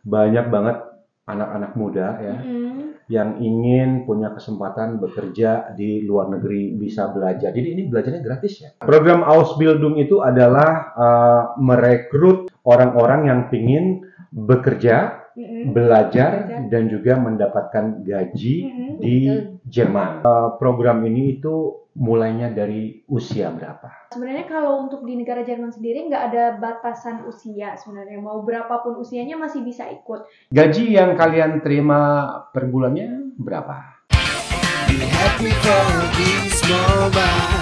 banyak banget anak-anak muda ya yang ingin punya kesempatan bekerja di luar negeri, bisa belajar. Jadi ini belajarnya gratis ya. Program Ausbildung itu adalah merekrut orang-orang yang ingin bekerja, belajar, dan juga mendapatkan gaji di Jerman. Program ini itu mulainya dari usia berapa? Sebenarnya kalau untuk di negara Jerman sendiri nggak ada batasan usia sebenarnya. Mau berapapun usianya masih bisa ikut. Gaji yang kalian terima per bulannya berapa? Be happy for this moment.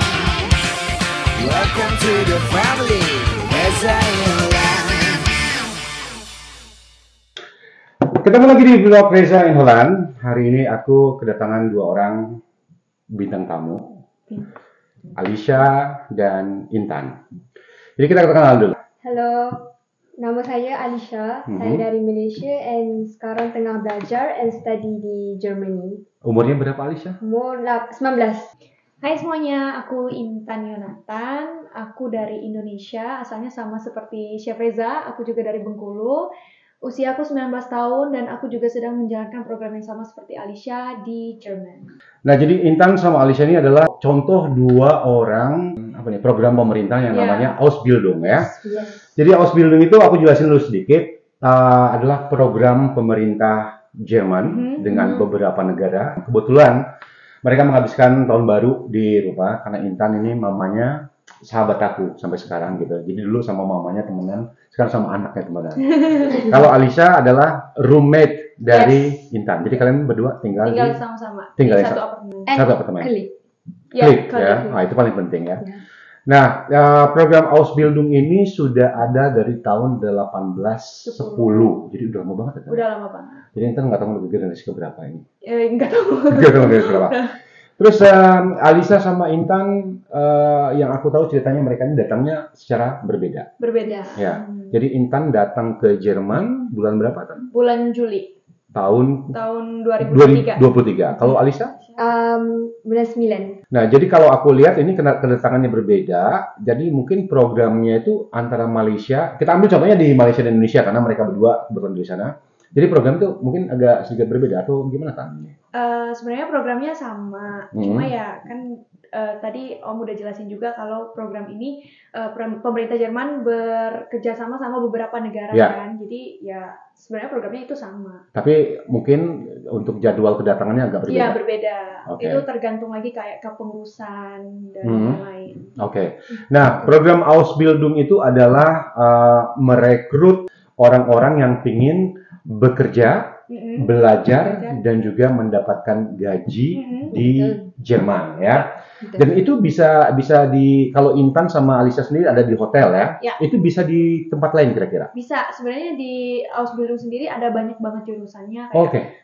Welcome to the family, Reza in Holland. Ketemu lagi di vlog Reza in Holland. Hari ini aku kedatangan dua orang bintang tamu, Alicia dan Intan. Jadi kita kenalan dulu. Halo, nama saya Alicia. Saya dari Malaysia and sekarang tengah belajar and study di Germany. Umurnya berapa Alicia? Umur 19. Hai semuanya, aku Intan Yonatan. Aku dari Indonesia, asalnya sama seperti Chef Reza. Aku juga dari Bengkulu. Usia aku 19 tahun dan aku juga sedang menjalankan program yang sama seperti Alicia di Jerman. Nah, jadi Intan sama Alicia ini adalah contoh dua orang program pemerintah yang namanya Ausbildung ya. Yes. Jadi Ausbildung itu aku jelasin dulu sedikit, adalah program pemerintah Jerman dengan beberapa negara. Kebetulan mereka menghabiskan tahun baru di rumah karena Intan ini mamanya sahabat aku sampai sekarang gitu. Jadi dulu sama mamanya temenan, sekarang sama anaknya temenan. Kalau Alicia adalah roommate dari Intan. Jadi kalian berdua tinggal sama-sama di di satu apartemen. satu apartemen. Klik. Klik ya. Nah, itu paling penting ya. Nah, program Ausbildung ini sudah ada dari tahun 1810. Jadi udah lama banget ya. Udah lama banget. Jadi Intan nggak tahu lebih generasi keberapa ini. Nggak tahu. Nggak tahu generasi berapa. Terus Alisa sama Intan, yang aku tahu ceritanya mereka ini datangnya secara berbeda. Berbeda. Ya. Jadi Intan datang ke Jerman bulan berapa Tan? Bulan Juli Tahun 2023. 2023. Kalau Alisa? Bulan 9. Nah, jadi kalau aku lihat ini kedatangannya berbeda. Jadi mungkin programnya itu antara Malaysia. Kita ambil contohnya di Malaysia dan Indonesia karena mereka berdua kebetulan di sana. Jadi program itu mungkin agak sedikit berbeda atau gimana Tan? Sebenarnya programnya sama, cuma ya kan tadi Om udah jelasin juga kalau program ini pemerintah Jerman bekerja sama beberapa negara kan, jadi ya sebenarnya programnya itu sama. Tapi mungkin untuk jadwal kedatangannya agak berbeda. Iya berbeda, Okay. itu tergantung lagi kayak kepengurusan dan lain-lain. Oke. Nah, program Ausbildung itu adalah merekrut orang-orang yang ingin bekerja, belajar, dan juga mendapatkan gaji di Jerman ya. Dan itu bisa kalau Intan sama Alisa sendiri ada di hotel ya. Itu bisa di tempat lain kira-kira. Bisa, sebenarnya di Ausbildung sendiri ada banyak banget jurusannya kayak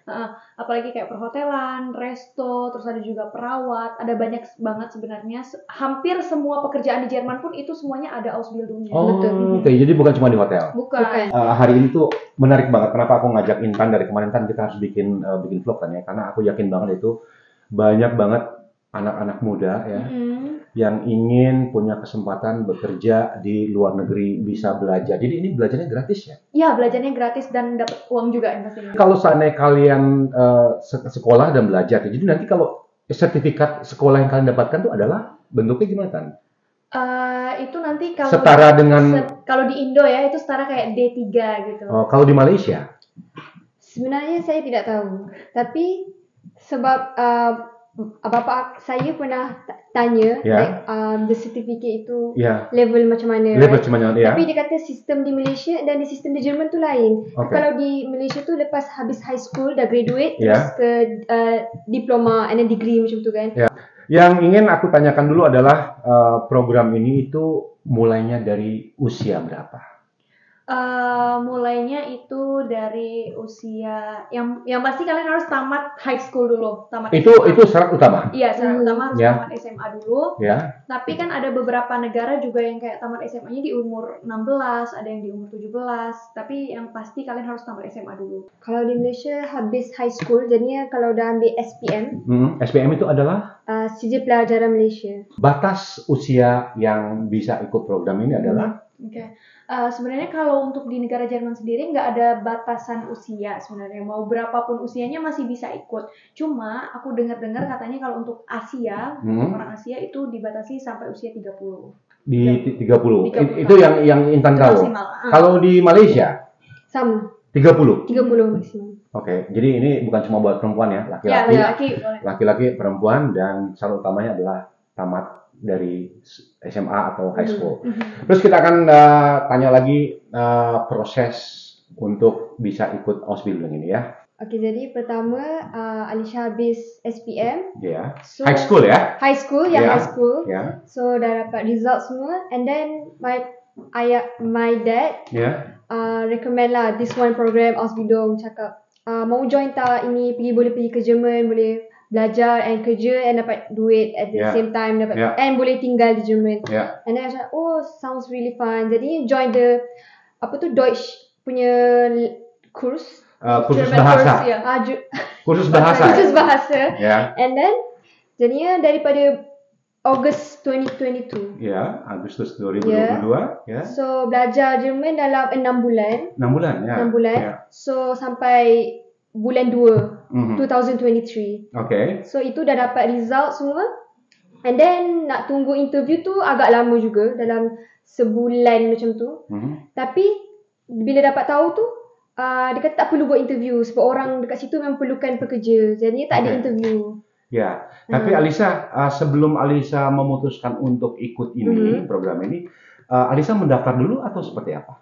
apalagi kayak perhotelan, resto, terus ada juga perawat, ada banyak banget sebenarnya. Hampir semua pekerjaan di Jerman pun itu semuanya ada Ausbildungnya. Oh, oke. Jadi bukan cuma di hotel. Bukan. Hari ini tuh menarik banget. Kenapa aku ngajak Intan dari kemarin kan kita harus bikin vlog kan ya? Karena aku yakin banget itu banyak banget anak-anak muda ya yang ingin punya kesempatan bekerja di luar negeri, bisa belajar. Jadi ini belajarnya gratis ya? Iya, belajarnya gratis dan dapat uang juga pastinya. Kalau seandainya kalian sekolah dan belajar, jadi nanti kalau sertifikat sekolah yang kalian dapatkan itu adalah bentuknya gimana Tan? Itu nanti kalau setara dengan kalau di Indo ya itu setara kayak D3 gitu. Oh, kalau di Malaysia? Sebenarnya saya tidak tahu, tapi sebab bapak saya pernah tanya the certificate itu level macam mana. Level macam mana ya. Tapi dia kata sistem di Malaysia dan di sistem di Jerman tu lain. Kalau di Malaysia tu lepas habis high school dah graduate terus ke diploma and then degree macam tu kan. Yang ingin aku tanyakan dulu adalah program ini itu mulainya dari usia berapa? Mulainya itu dari usia yang pasti kalian harus tamat high school dulu, tamat itu SMA. Itu syarat utama. Iya, syarat utama harus tamat SMA dulu. Tapi kan ada beberapa negara juga yang kayak tamat SMA-nya di umur 16, ada yang di umur 17. Tapi yang pasti kalian harus tamat SMA dulu. Kalau di Malaysia habis high school, jadinya kalau udah ambil SPM. SPM itu adalah Sijil Pelajaran Malaysia. Batas usia yang bisa ikut program ini adalah Sebenarnya kalau untuk di negara Jerman sendiri nggak ada batasan usia sebenarnya. Mau berapapun usianya masih bisa ikut. Cuma aku dengar-dengar katanya kalau untuk Asia, untuk orang Asia itu dibatasi sampai usia 30. Di 30. Itu yang Intan tahu. Kalau di Malaysia? Sama. 30 maksimum. Oke, jadi ini bukan cuma buat perempuan ya, laki-laki, perempuan, dan syarat utamanya adalah tamat dari SMA atau high school. Terus kita akan tanya lagi proses untuk bisa ikut Ausbildung ini ya. Oke, jadi pertama Alisha habis SPM. Yeah. So, high school ya? High school, high school. Yeah. So dah dapat result semua, and then my dad recommend lah this one program Ausbildung, cakap mau join tak, ini boleh pergi ke Jerman, boleh belajar and kerja and dapat duit at the same time, dapat and boleh tinggal di Jerman. And then I was like, oh, sounds really fun. Jadi join the Deutsch punya kursus bahasa. Kursus bahasa. And then jadinya daripada August 2022. Ya, Agustus 2022. Ya. So belajar Jerman dalam 6 bulan. 6 bulan, ya. 6 bulan. Ya. So sampai bulan 2 2023. Okay. So itu dah dapat result semua. And then nak tunggu interview tu agak lama juga, dalam sebulan macam tu. Tapi bila dapat tahu tu, dia kata tak perlu buat interview sebab orang dekat situ memang perlukan pekerja. Jadi tak ada interview. Ya, tapi Alisa, sebelum Alisa memutuskan untuk ikut ini, program ini, Alisa mendaftar dulu atau seperti apa?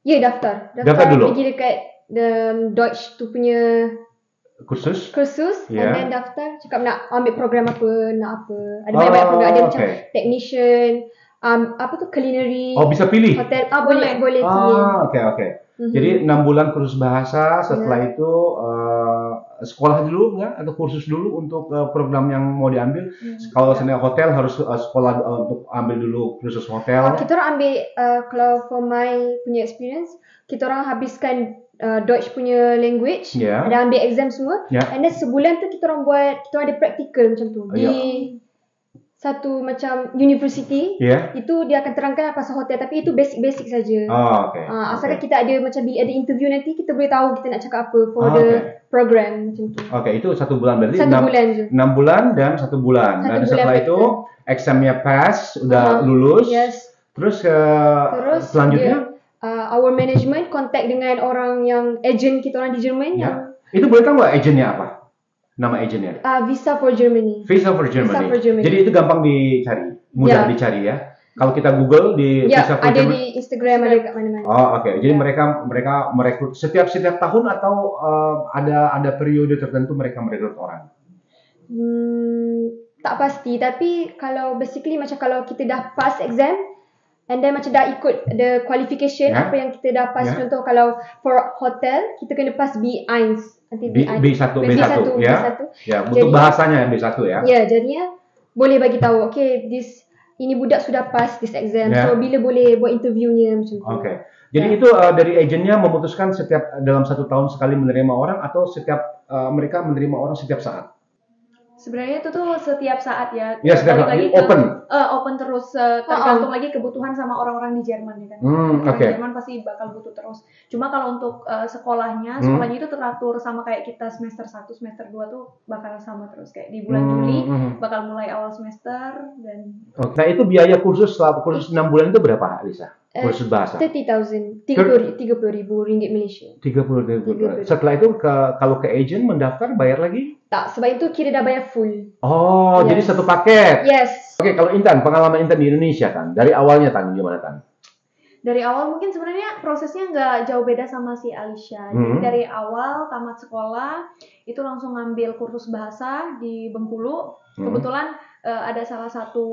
Ya, daftar dulu. Pergi dekat Deutsch tu punya kursus, and then daftar, cakap nak ambil program apa, nak apa. Ada banyak-banyak program, ada macam technician, culinary. Oh, bisa pilih? Hotel, boleh pilih. Okay. Jadi 6 bulan kursus bahasa, setelah itu sekolah dulu enggak, atau kursus dulu untuk program yang mau diambil. Kalau sebenarnya hotel harus sekolah untuk ambil dulu kursus hotel. Kita orang ambil, kalau for my punya experience, kita orang habiskan Deutsch punya language, ada ambil exam semua, and then sebulan tu kita orang ada practical macam tu di satu macam university. Itu dia akan terangkan pasal hotel, tapi itu basic saja. Asalkan kita ada macam ada interview nanti, kita boleh tahu kita nak cakap apa for the program macam tu. Itu 1 bulan berarti 6 bulan dan 1 bulan. Dan setelah itu examnya pass, udah lulus. Terus selanjutnya our management contact dengan orang yang agent kita orang di Jerman. Itu boleh tahu nggak agentnya apa? Nama agentnya? Visa for Germany. Visa for Germany. Jadi itu gampang dicari, mudah dicari ya. Kalau kita Google di Visa for Germany. Ada di Instagram, ada kat mana-mana. Jadi mereka merekrut setiap tahun atau ada periode tertentu mereka merekrut orang? Tak pasti, tapi kalau basically macam kalau kita dah pass exam, and then macam dah ikut the qualification apa yang kita dah pass. Contoh kalau for hotel kita kena pass B1 nanti B1 ya. Ya, untuk bahasanya B1 ya. Ya, jadinya boleh bagi tahu ini budak sudah pass this exam. So bila boleh buat interviewnya macam tu. Jadi itu dari agennya memutuskan dalam 1 tahun sekali menerima orang, atau mereka menerima orang setiap saat? Sebenarnya itu tuh setiap saat ya. Ya, setiap saat. Open terus, tergantung lagi kebutuhan sama orang-orang di Jerman ya kan. Orang Jerman pasti bakal butuh terus. Cuma kalau untuk sekolahnya itu teratur sama kayak kita semester 1, semester 2 tuh bakal sama terus, kayak di bulan Juli bakal mulai awal semester dan. Nah, itu biaya kursus 6 bulan itu berapa, Alisa? Kursus bahasa? 30,000 ringgit Malaysia. 30,000. Setelah itu kalau ke agent mendaftar bayar lagi? Tak, sebab itu kira dah bayar full. Jadi satu paket. Yes. Kalau Intan, pengalaman Intan di Indonesia Tan, dari awalnya Tan, gimana Tan? Dari awal mungkin sebenarnya prosesnya nggak jauh beda sama si Alisha. Jadi dari awal tamat sekolah itu langsung ngambil kursus bahasa di Bengkulu. Kebetulan ada salah satu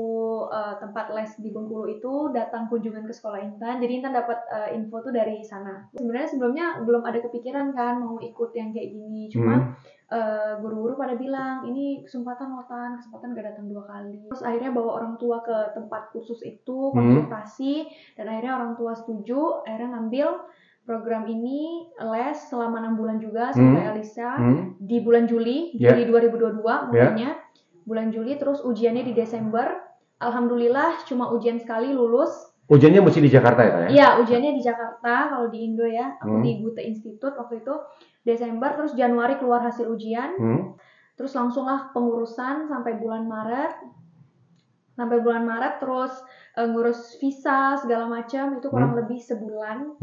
tempat les di Bengkulu itu datang kunjungan ke sekolah Intan. Jadi Intan dapat info tuh dari sana. Sebenarnya sebelumnya belum ada kepikiran kan mau ikut yang kayak gini. Cuma guru-guru pada bilang ini kesempatan gak datang 2 kali. Terus akhirnya bawa orang tua ke tempat kursus itu, konsultasi, dan akhirnya orang tua setuju. Akhirnya ngambil program ini les selama 6 bulan juga sampai Alisa di bulan Juli 2022 mulainya. Bulan Juli, terus ujiannya di Desember. Alhamdulillah cuma ujian sekali lulus. Ujiannya mesti di Jakarta ya, Tanya? Iya, ujiannya di Jakarta. Kalau di Indo ya, aku di Gute Institute waktu itu Desember, terus Januari keluar hasil ujian. Terus langsunglah pengurusan sampai bulan Maret. Terus ngurus visa segala macam itu kurang lebih sebulanan.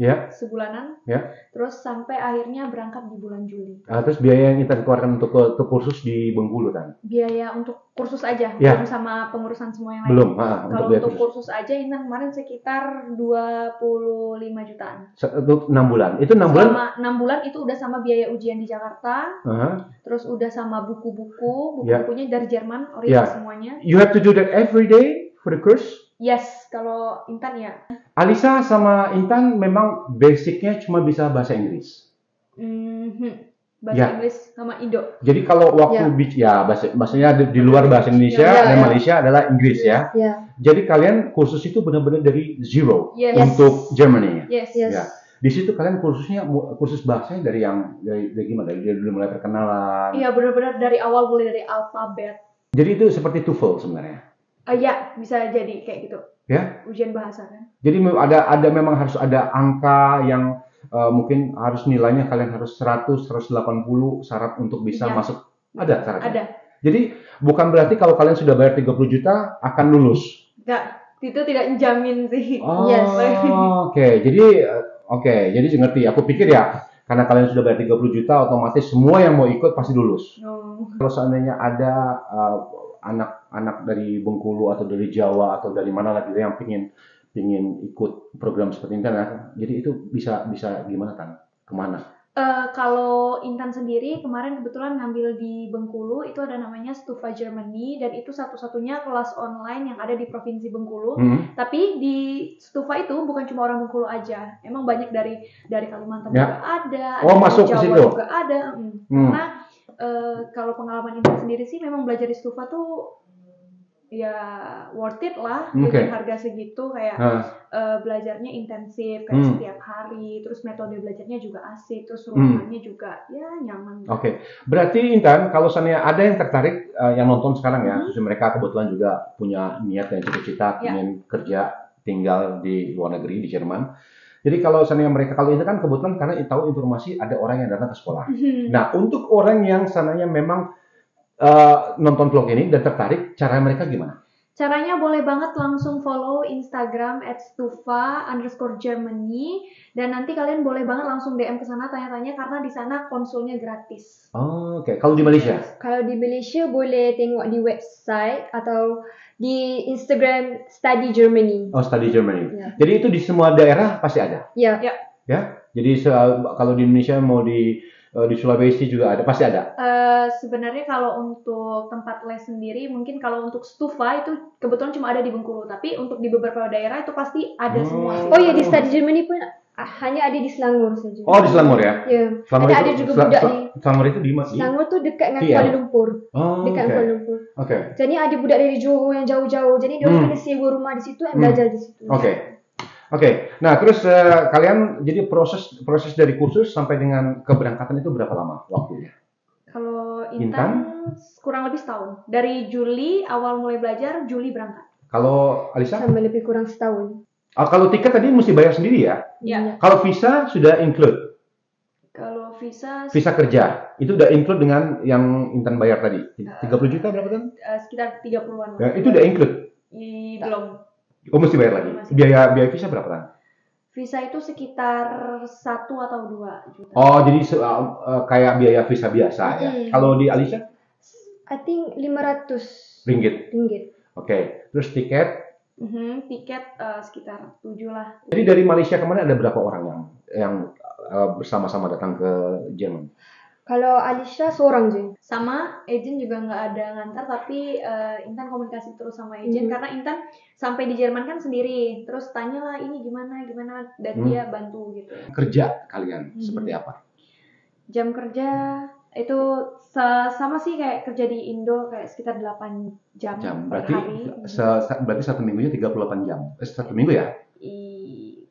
Terus sampai akhirnya berangkat di bulan Juli. Terus biaya yang kita keluarkan untuk kursus di Bengkulu kan? Biaya untuk kursus aja, belum sama pengurusan semua yang lain. Belum. Kalau untuk kursus aja Intan kemarin sekitar 25 jutaan. Untuk 6 bulan. Itu 6 bulan? Selama 6 bulan itu udah sama biaya ujian di Jakarta. Terus udah sama buku-bukunya dari Jerman, original semuanya. You have to do that every day for the course? Yes, kalau Intan ya. Alisa sama Intan memang basicnya cuma bisa bahasa Inggris. Bahasa Inggris sama Indo. Jadi kalau waktu bahasanya di luar bahasa Indonesia dan Malaysia adalah Inggris ya. Jadi kalian kursus itu benar-benar dari zero untuk Germany. Yes. Di situ kalian kursus bahasanya dari gimana? Dari mulai perkenalan. Iya, benar-benar dari awal, mulai dari alfabet. Jadi itu seperti TOEFL sebenarnya. Ya, bisa jadi kayak gitu. Ya. Ujian bahasa kan. Jadi memang harus ada angka yang mungkin harus nilainya kalian harus 100, 180 syarat untuk bisa masuk. Ada syaratnya? Ada. Jadi bukan berarti kalau kalian sudah bayar 30 juta akan lulus. Enggak, itu tidak menjamin sih. Jadi ngerti. Aku pikir ya karena kalian sudah bayar 30 juta otomatis semua yang mau ikut pasti lulus. Kalau seandainya ada anak dari Bengkulu atau dari Jawa atau dari mana lagi yang pingin ikut program seperti ini kan, jadi itu bisa gimana kan? Kemana? Kalau Intan sendiri kemarin kebetulan ngambil di Bengkulu itu ada namanya Stufa Germany dan itu satu-satunya kelas online yang ada di provinsi Bengkulu. Tapi di Stufa itu bukan cuma orang Bengkulu aja, emang banyak dari Kalimantan juga ada masuk Jawa ke situ juga ada. Karena kalau pengalaman Intan sendiri sih memang belajar di Stufa tuh ya worth it lah dengan harga segitu kayak belajarnya intensif kayak setiap hari, terus metode belajarnya juga asik, terus ruangannya juga ya nyaman. Berarti Intan kalau seandainya ada yang tertarik yang nonton sekarang ya, terus mereka kebetulan juga punya niat dan cita-cita ingin kerja tinggal di luar negeri di Jerman. Jadi kalau seandainya mereka kalau ini kan kebetulan karena tahu informasi ada orang yang datang ke sekolah. Nah untuk orang yang seandainya memang nonton vlog ini dan tertarik, cara mereka gimana? Caranya boleh banget langsung follow Instagram @stufa_Germany dan nanti kalian boleh banget langsung DM ke sana tanya-tanya karena di sana konsulnya gratis. Kalau di Malaysia? Kalau di Malaysia boleh tengok di website atau di Instagram Study Germany. Study Germany. Jadi itu di semua daerah pasti ada? Ya. Jadi kalau di Indonesia mau di Sulawesi juga ada, pasti ada. Sebenarnya kalau untuk tempat les sendiri, mungkin kalau untuk Stufa itu kebetulan cuma ada di Bengkulu, tapi untuk di beberapa daerah itu pasti ada semua. Di Study Germany pun hanya ada di Selangor saja. Di Selangor ya? Iya. Ada juga budak di Selangor itu di mana? Selangor tuh dekat dengan Kuala Lumpur. Dekat Kuala Lumpur. Jadi ada budak dari Johor yang jauh-jauh. Jadi dia ada sewa rumah di situ dan belajar di situ. Nah terus kalian jadi proses dari kursus sampai dengan keberangkatan itu berapa lama waktunya? Kalau Intan kurang lebih setahun. Dari Juli awal mulai belajar, Juli berangkat. Kalau Alisa? Sama lebih kurang setahun. Kalau tiket tadi mesti bayar sendiri ya? Iya. Kalau visa sudah include? Kalau visa kerja itu udah include dengan yang Intan bayar tadi? 30 juta berapa kan? Sekitar 30-an. Itu udah include? Belum. Mesti bayar lagi. Biaya visa berapa kan? Visa itu sekitar 1 atau 2 juta. Jadi kayak biaya visa biasa ya. Kalau di Alisa? I think 500 ringgit. Terus tiket? Tiket sekitar 7 lah. Jadi dari Malaysia kemarin ada berapa orang yang bersama-sama datang ke Jerman? Kalau Alisha seorang je. Sama, Ejen juga nggak ada ngantar, tapi Intan komunikasi terus sama Ejen karena Intan sampai di Jerman kan sendiri. Terus tanyalah ini gimana dan dia bantu gitu. Kerja kalian seperti apa? Jam kerja itu sama sih kayak kerja di Indo kayak sekitar 8 jam per hari. Berarti satu minggunya 38 jam. Satu minggu ya? 5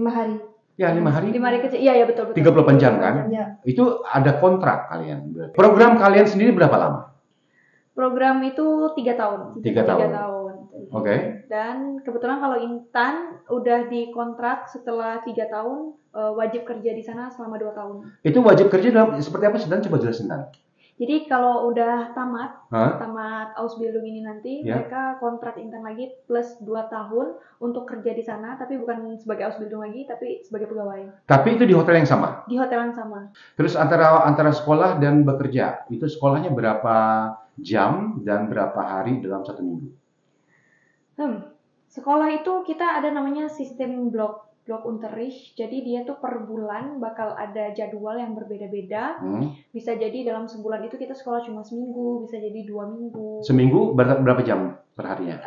hari. Ya 5 hari. 5 hari kerja. Iya betul. 38 jam kan? Ya. Itu ada kontrak kalian. Program kalian sendiri berapa lama? Program itu 3 tahun. 3 tahun. Oke. Dan kebetulan kalau Intan udah dikontrak setelah 3 tahun, wajib kerja di sana selama 2 tahun. Itu wajib kerja dalam seperti apa sih? Dan coba jelasin Dan. Jadi kalau udah tamat Ausbildung ini nanti, mereka kontrak Intan lagi plus 2 tahun untuk kerja di sana, tapi bukan sebagai Ausbildung lagi, tapi sebagai pegawai. Tapi itu di hotel yang sama? Di hotel yang sama. Terus antara sekolah dan bekerja, itu sekolahnya berapa jam dan berapa hari dalam 1 minggu? Sekolah itu kita ada namanya sistem blok Unterricht, jadi dia tuh per bulan bakal ada jadwal yang berbeda-beda. Bisa jadi dalam sebulan itu kita sekolah cuma seminggu, bisa jadi 2 minggu. Seminggu berapa jam per harinya?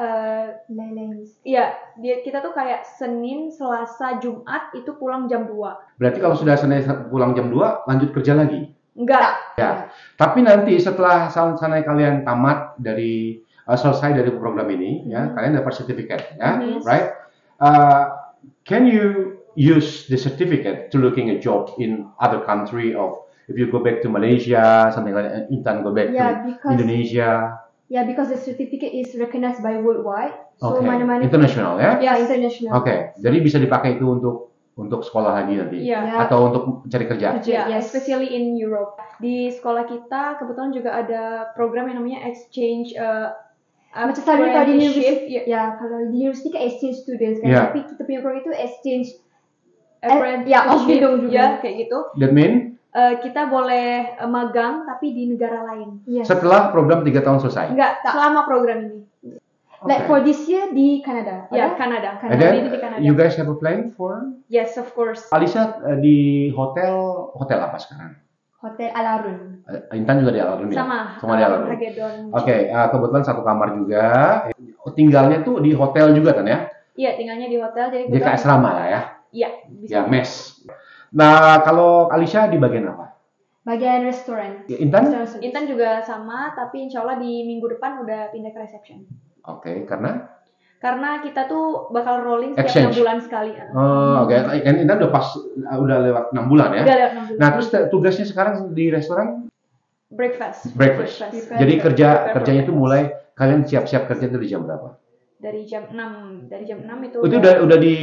Iya, kita tuh kayak Senin, Selasa, Jumat itu pulang jam 2. Berarti kalau sudah Senin pulang jam 2, lanjut kerja lagi? Enggak. Ya. Tapi nanti setelah kalian tamat dari selesai dari program ini, ya, kalian dapat sertifikat, ya, right? Can you use the certificate to looking a job in other country of if you go back to Malaysia, something like that, Intan go back to Indonesia? Yeah, because the certificate is recognized by worldwide. So mana-mana international ya? Yeah, international. Jadi bisa dipakai itu untuk sekolah lagi nanti, atau untuk cari kerja. Especially in Europe. Di sekolah kita kebetulan juga ada program yang namanya exchange. Macam tadi kalau di university, kalau di university kan exchange students kan, tapi kita punya program itu exchange Ausbildung juga kayak gitu. That mean kita boleh magang tapi di negara lain. Setelah program 3 tahun selesai? Enggak, selama program ini. Like for this year di Kanada. Kanada. And then, you guys have a plan for? Yes, of course. Alicia di hotel apa sekarang? Hotel Alarun. Intan juga di Alarun ya? Sama di Alarun. Kebetulan satu kamar juga. Tinggalnya tuh di hotel juga kan ya? Iya, tinggalnya di hotel. Jadi kayak asrama lah ya? Iya. Ya, mes. Nah, kalau Alicia di bagian apa? Bagian restoran. Intan juga sama, tapi insya Allah di minggu depan udah pindah ke reception. Karena? Karena kita tuh bakal rolling setiap 6 bulan sekali. Kan Intan udah lewat 6 bulan ya? Udah lewat 6 bulan. Nah, terus tugasnya sekarang di restoran? Breakfast. Jadi kerjanya itu mulai kalian siap-siap kerja dari jam berapa? Dari jam 6. Dari jam 6 itu. Itu udah di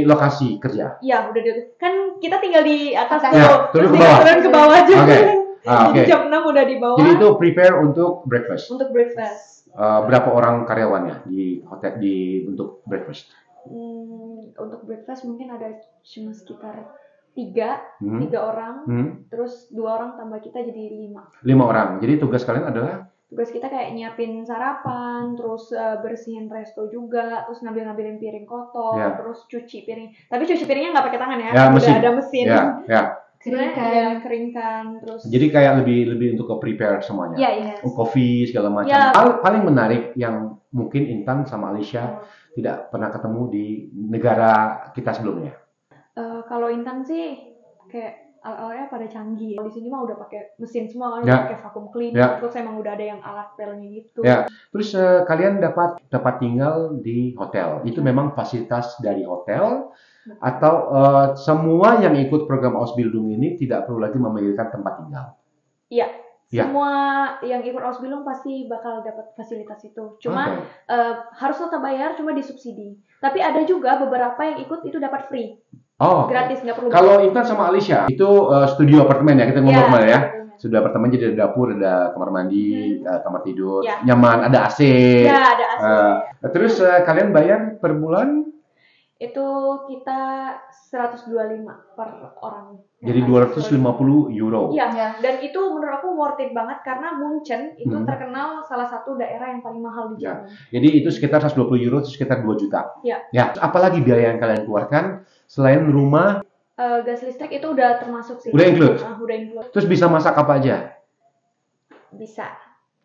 lokasi kerja? Iya, udah kan kita tinggal di atas turun ke bawah aja. Jadi jam 6 udah di bawah. Jadi itu prepare untuk breakfast. Untuk breakfast. Berapa orang karyawannya di hotel untuk breakfast? Untuk breakfast mungkin ada cuma sekitar 3 orang, terus 2 orang tambah kita jadi 5 orang. Jadi tugas kalian adalah? Tugas kita kayak nyiapin sarapan, terus bersihin resto juga, terus ngambilin piring kotor, terus cuci piring. Tapi cuci piringnya nggak pakai tangan ya, udah ada mesin. Keringkan, terus. Jadi kayak lebih untuk ke prepare semuanya. Kopi segala macam. Hal paling menarik yang mungkin Intan sama Alicia tidak pernah ketemu di negara kita sebelumnya. Kalau Intan sih kayak alatnya pada canggih. Di sini mah udah pakai mesin semua kan, udah pakai vacuum cleaner. Terus emang udah ada yang alat pelnya gitu. Terus kalian dapat tinggal di hotel. Itu memang fasilitas dari hotel. Atau semua yang ikut program Ausbildung ini tidak perlu lagi memiliki tempat tinggal? Iya, semua yang ikut Ausbildung pasti bakal dapat fasilitas itu. Cuma harus tetap bayar, cuma disubsidi. Tapi ada juga beberapa yang ikut itu dapat free. Gratis, nggak perlu bayar. Kalau Intan sama Alicia, itu studio apartemen ya, kita ngomong kemarin ya. Studio apartemen jadi ada dapur, ada kamar mandi, kamar tidur, nyaman, ada AC. Ada AC. Terus kalian bayar per bulan? Itu kita 125 per orang. Jadi 250 euro. Iya, dan itu menurut aku worth it banget karena Munchen itu terkenal salah satu daerah yang paling mahal di Jerman. Jadi itu sekitar 120 euro, itu sekitar 2 juta. Ya. Apalagi biaya yang kalian keluarkan selain rumah? Gas listrik itu udah termasuk sih. Udah include? Udah include. Terus bisa masak apa aja? Bisa.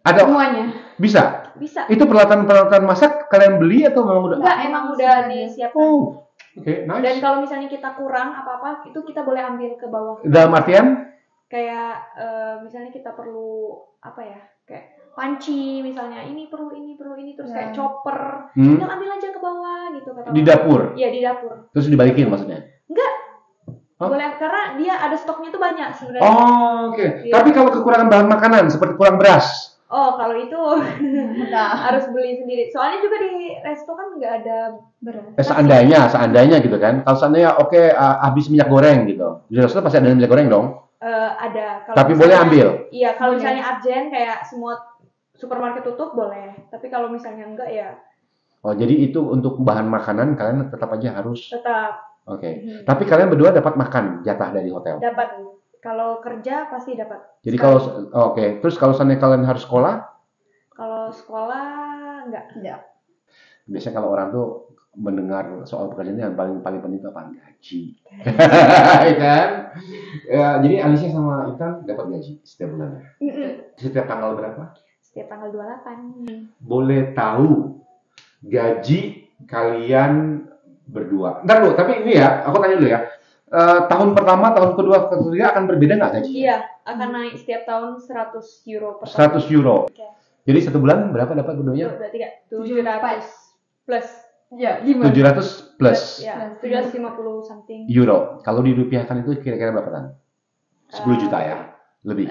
Ada semuanya. Bisa? Bisa. Itu peralatan masak kalian beli atau memang udah? Enggak, emang udah disiapkan. Nice. Dan kalau misalnya kita kurang apa-apa, itu kita boleh ambil ke bawah. Dalam artian? Kayak misalnya kita perlu apa ya? Kayak panci misalnya, ini perlu ini, terus kayak chopper. Tinggal ambil aja ke bawah gitu kata. Di dapur? Iya, di dapur. Terus dibalikin maksudnya? Enggak. Boleh, karena dia ada stoknya tuh banyak sebenarnya. Oke. Tapi kalau kekurangan bahan makanan seperti kurang beras, Oh, kalau itu harus beli sendiri. Soalnya juga di resto kan nggak ada beras. Seandainya gitu kan. Kalau seandainya habis minyak goreng gitu. Di resto pasti ada minyak goreng dong. Ada. Tapi boleh ambil. Iya, kalau misalnya urgent kayak semua supermarket tutup boleh. Tapi kalau misalnya enggak ya. Oh, jadi itu untuk bahan makanan kalian tetap aja harus. Tetap. Oke. Tapi kalian berdua dapat makan jatah dari hotel. Dapat. Kalau kerja pasti dapat. Jadi kalau terus kalau seandainya kalian harus sekolah? Kalau sekolah enggak. Biasanya kalau orang tuh mendengar soal pekerjaan yang paling penting itu apa? Gaji. Kan? Ya, jadi Alicia sama Intan dapat gaji setiap bulannya. Setiap tanggal berapa? Setiap tanggal 28. Boleh tahu gaji kalian berdua. Ntar dulu, tapi ini ya, aku tanya dulu ya. Tahun pertama, tahun kedua, ketiga akan berbeda nggak gaji? Iya, akan naik setiap tahun 100 euro per 100 euro. Okay. Jadi satu bulan berapa dapat berduanya? 700 plus. Ya, 700 plus. Ya, 750 something. Euro. Kalau dirupiahkan itu kira-kira berapa kan? 10 juta ya? Lebih.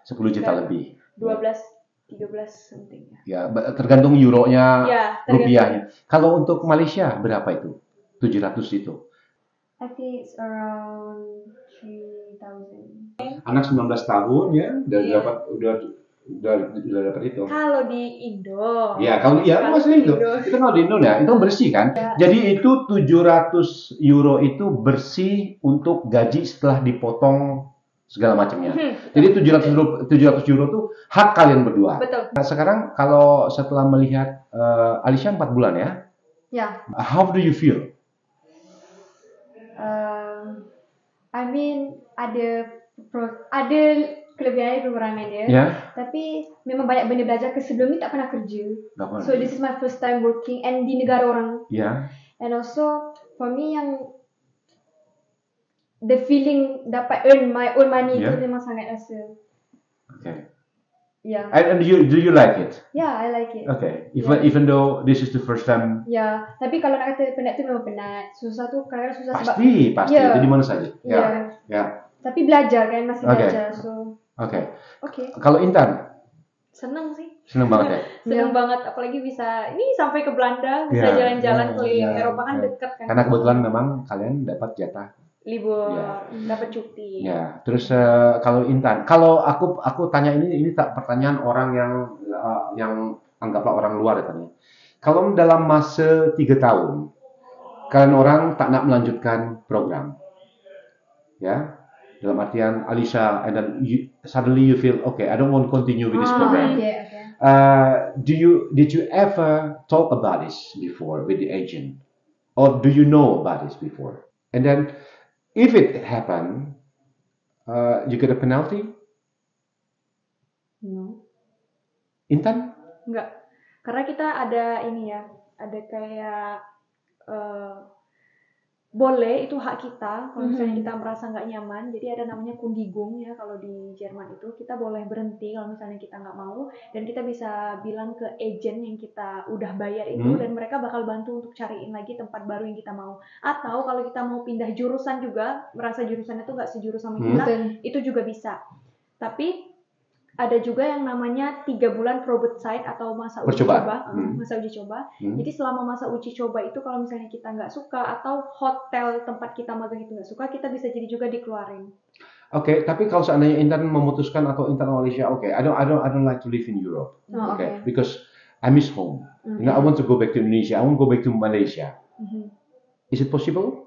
10 juta lebih. 13 something. Ya, tergantung euronya, rupiahnya. Tergantung. Kalau untuk Malaysia berapa itu? 700 itu. I think it's around 3,000. Anak 19 tahun ya, udah dapat itu. Kalau di Indo. Ya, kalau masih Indo. Itu kalau di Indo ya, itu bersih kan? Ya. Jadi itu 700 euro itu bersih untuk gaji setelah dipotong segala macamnya. Jadi 700 euro itu hak kalian berdua. Betul. Nah, sekarang kalau setelah melihat Alicia 4 bulan ya. Ya. How do you feel? I mean ada kelebihan kekurangan dia. Yeah. Tapi memang banyak benda belajar ke sebelum ni tak pernah kerja. So this is my first time working and di negara orang. Yeah. And also for me yang the feeling dapat earn my own money itu memang sangat rasa. Okay. Yeah. And do you like it? Yeah, I like it. Okay. Even though this is the first time. Yeah. Tapi kalau nak kata penat tu memang penat. Susah tu kadang-kadang susah pasti. Itu di mana saja. Yeah. Tapi belajar kan masih belajar. So. Okay. Kalau Intan? Senang sih. Senang banget ya? Senang banget, apalagi bisa ini sampai ke Belanda, bisa jalan-jalan keliling Eropa kan dekat kan. Karena kebetulan memang kalian dapat jatah libur, dapat cuti. Ya, terus kalau Intan, kalau aku tanya ini tak pertanyaan orang yang anggaplah orang luar katanya. Kalau dalam masa 3 tahun, kalian orang tak nak melanjutkan program, ya, dalam artian Alicia, and then suddenly you feel okay, I don't want to continue with this program. Okay. Did you ever talk about this before with the agent, or do you know about this before? And then if it happened, you get a penalty? No. Intan? Enggak. Karena kita ada ini ya, ada kayak boleh, itu hak kita kalau misalnya kita merasa nggak nyaman. Jadi ada namanya Kundigung ya kalau di Jerman itu, kita boleh berhenti kalau misalnya kita nggak mau, dan kita bisa bilang ke agen yang kita udah bayar itu, dan mereka bakal bantu untuk cariin lagi tempat baru yang kita mau. Atau kalau kita mau pindah jurusan juga, merasa jurusannya tuh nggak sejurusan sama kita, itu juga bisa. Tapi ada juga yang namanya 3 bulan probate atau masa uji coba. Masa uji coba. Jadi selama masa uji coba itu kalau misalnya kita nggak suka atau hotel tempat kita magang itu nggak suka, kita bisa jadi juga dikeluarin. Oke, tapi kalau seandainya Intan memutuskan atau Intan Malaysia, I don't like to live in Europe. Because I miss home. You know, I want to go back to Indonesia. I want to go back to Malaysia. Is it possible?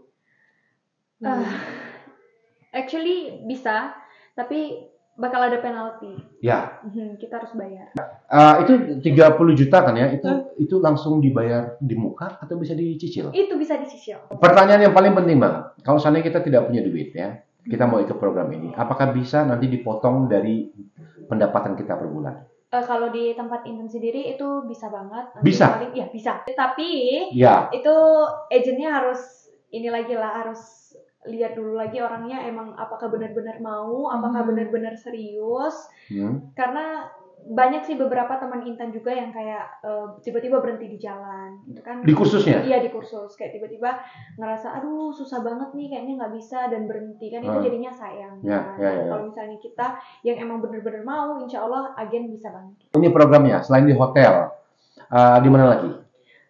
Actually bisa, tapi bakal ada penalti. Ya. Kita harus bayar. Itu 30 juta kan ya? Itu langsung dibayar di muka atau bisa dicicil? Itu bisa dicicil. Pertanyaan yang paling penting Bang, kalau seandainya kita tidak punya duit ya, kita mau ikut program ini, apakah bisa nanti dipotong dari pendapatan kita per bulan? Kalau di tempat Intan sendiri itu bisa banget. Bisa? Bisa. Tapi itu agennya harus harus lihat dulu lagi orangnya emang apakah benar-benar mau, apakah benar-benar serius. Karena banyak sih beberapa teman Intan juga yang kayak tiba-tiba berhenti di jalan itu kan di kursusnya. Iya, di kursus kayak tiba-tiba ngerasa aduh susah banget nih kayaknya nggak bisa dan berhenti kan itu jadinya sayang kan. Kalau misalnya kita yang emang bener-bener mau, insya Allah agen bisa banget. Ini programnya selain di hotel di mana lagi?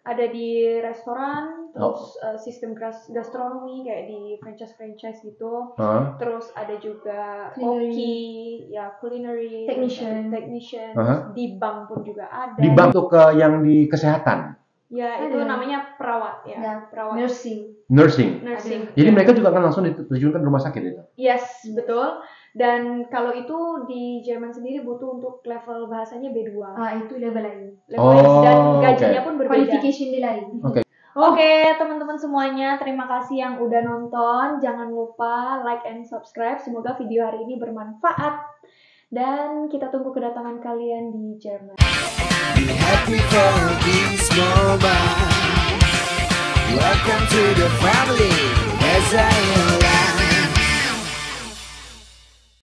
Ada di restoran, terus sistem gastronomi kayak di franchise gitu. Terus ada juga koki, ya culinary, technician. Di bank pun juga ada. Di bank tuh yang di kesehatan. Ya itu namanya perawat ya. Perawat. Nursing. Jadi mereka juga akan langsung diterjunkan rumah sakit itu. Yes, betul. Dan kalau itu di Jerman sendiri butuh untuk level bahasanya B2. Itu level lain. Dan gajinya pun berbeda. Qualification dia lain. Oke, teman-teman semuanya, terima kasih yang udah nonton. Jangan lupa like and subscribe. Semoga video hari ini bermanfaat. Dan kita tunggu kedatangan kalian di Jerman. Be happy for this moment. Welcome to the family as I am.